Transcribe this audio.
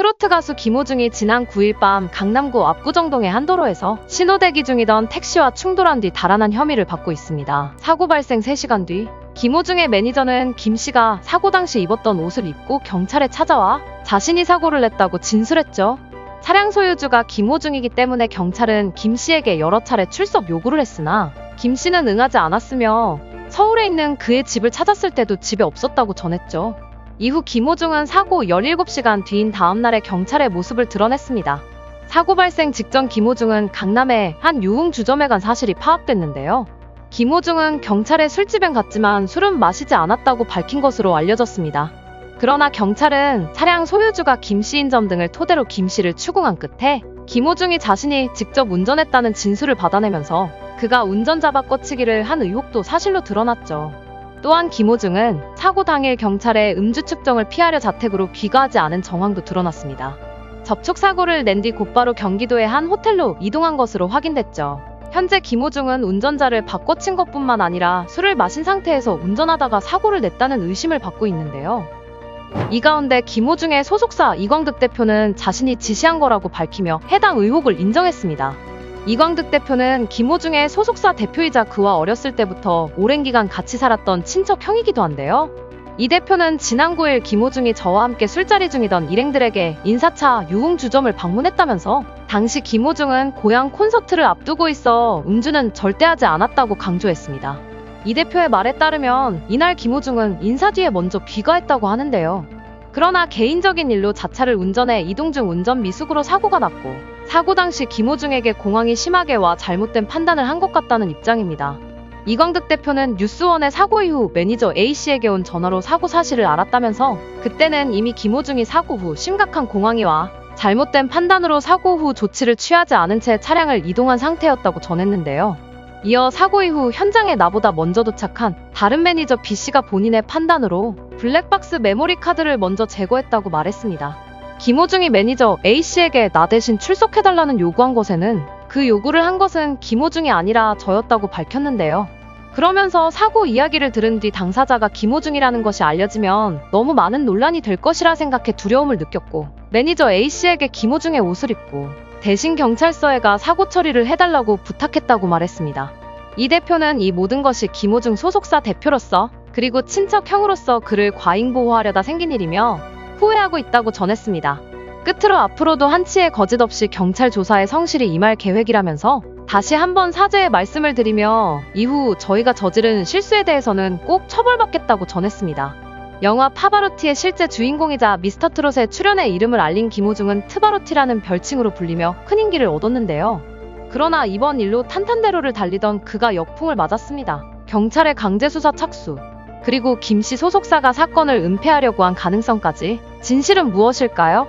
트로트 가수 김호중이 지난 9일 밤 강남구 압구정동의 한 도로에서 신호대기 중이던 택시와 충돌한 뒤 달아난 혐의를 받고 있습니다. 사고 발생 3시간 뒤 김호중의 매니저는 김 씨가 사고 당시 입었던 옷을 입고 경찰에 찾아와 자신이 사고를 냈다고 진술했죠. 차량 소유주가 김호중이기 때문에 경찰은 김 씨에게 여러 차례 출석 요구를 했으나 김 씨는 응하지 않았으며 서울에 있는 그의 집을 찾았을 때도 집에 없었다고 전했죠. 이후 김호중은 사고 17시간 뒤인 다음날에 경찰의 모습을 드러냈습니다. 사고 발생 직전 김호중은 강남의 한 유흥주점에 간 사실이 파악됐는데요. 김호중은 경찰에 술집엔 갔지만 술은 마시지 않았다고 밝힌 것으로 알려졌습니다. 그러나 경찰은 차량 소유주가 김 씨인 점 등을 토대로 김 씨를 추궁한 끝에 김호중이 자신이 직접 운전했다는 진술을 받아내면서 그가 운전자 바꿔치기를 한 의혹도 사실로 드러났죠. 또한 김호중은 사고 당일 경찰의 음주 측정을 피하려 자택으로 귀가하지 않은 정황도 드러났습니다. 접촉 사고를 낸 뒤 곧바로 경기도의 한 호텔로 이동한 것으로 확인됐죠. 현재 김호중은 운전자를 바꿔친 것뿐만 아니라 술을 마신 상태에서 운전하다가 사고를 냈다는 의심을 받고 있는데요. 이 가운데 김호중의 소속사 이광득 대표는 자신이 지시한 거라고 밝히며 해당 의혹을 인정했습니다. 이광득 대표는 김호중의 소속사 대표이자 그와 어렸을 때부터 오랜 기간 같이 살았던 친척 형이기도 한데요. 이 대표는 지난 9일 김호중이 저와 함께 술자리 중이던 일행들에게 인사차 유흥주점을 방문했다면서 당시 김호중은 고향 콘서트를 앞두고 있어 음주는 절대 하지 않았다고 강조했습니다. 이 대표의 말에 따르면 이날 김호중은 인사 뒤에 먼저 귀가했다고 하는데요. 그러나 개인적인 일로 자차를 운전해 이동 중 운전 미숙으로 사고가 났고 사고 당시 김호중에게 공황이 심하게 와 잘못된 판단을 한 것 같다는 입장입니다. 이광득 대표는 뉴스원의 사고 이후 매니저 A씨에게 온 전화로 사고 사실을 알았다면서 그때는 이미 김호중이 사고 후 심각한 공황이 와 잘못된 판단으로 사고 후 조치를 취하지 않은 채 차량을 이동한 상태였다고 전했는데요. 이어 사고 이후 현장에 나보다 먼저 도착한 다른 매니저 B씨가 본인의 판단으로 블랙박스 메모리 카드를 먼저 제거했다고 말했습니다. 김호중이 매니저 A씨에게 나 대신 출석해달라는 요구한 것에는 그 요구를 한 것은 김호중이 아니라 저였다고 밝혔는데요. 그러면서 사고 이야기를 들은 뒤 당사자가 김호중이라는 것이 알려지면 너무 많은 논란이 될 것이라 생각해 두려움을 느꼈고 매니저 A씨에게 김호중의 옷을 입고 대신 경찰서에 가 사고 처리를 해달라고 부탁했다고 말했습니다. 이 대표는 이 모든 것이 김호중 소속사 대표로서 그리고 친척 형으로서 그를 과잉보호하려다 생긴 일이며 후회하고 있다고 전했습니다. 끝으로 앞으로도 한치의 거짓 없이 경찰 조사에 성실히 임할 계획이라면서 다시 한번 사죄의 말씀을 드리며 이후 저희가 저지른 실수에 대해서는 꼭 처벌받겠다고 전했습니다. 영화 파바로티의 실제 주인공이자 미스터트롯에 출연해 이름을 알린 김호중은 트바로티라는 별칭으로 불리며 큰 인기를 얻었는데요. 그러나 이번 일로 탄탄대로를 달리던 그가 역풍을 맞았습니다. 경찰의 강제수사 착수, 그리고 김씨 소속사가 사건을 은폐하려고 한 가능성까지. 진실은 무엇일까요?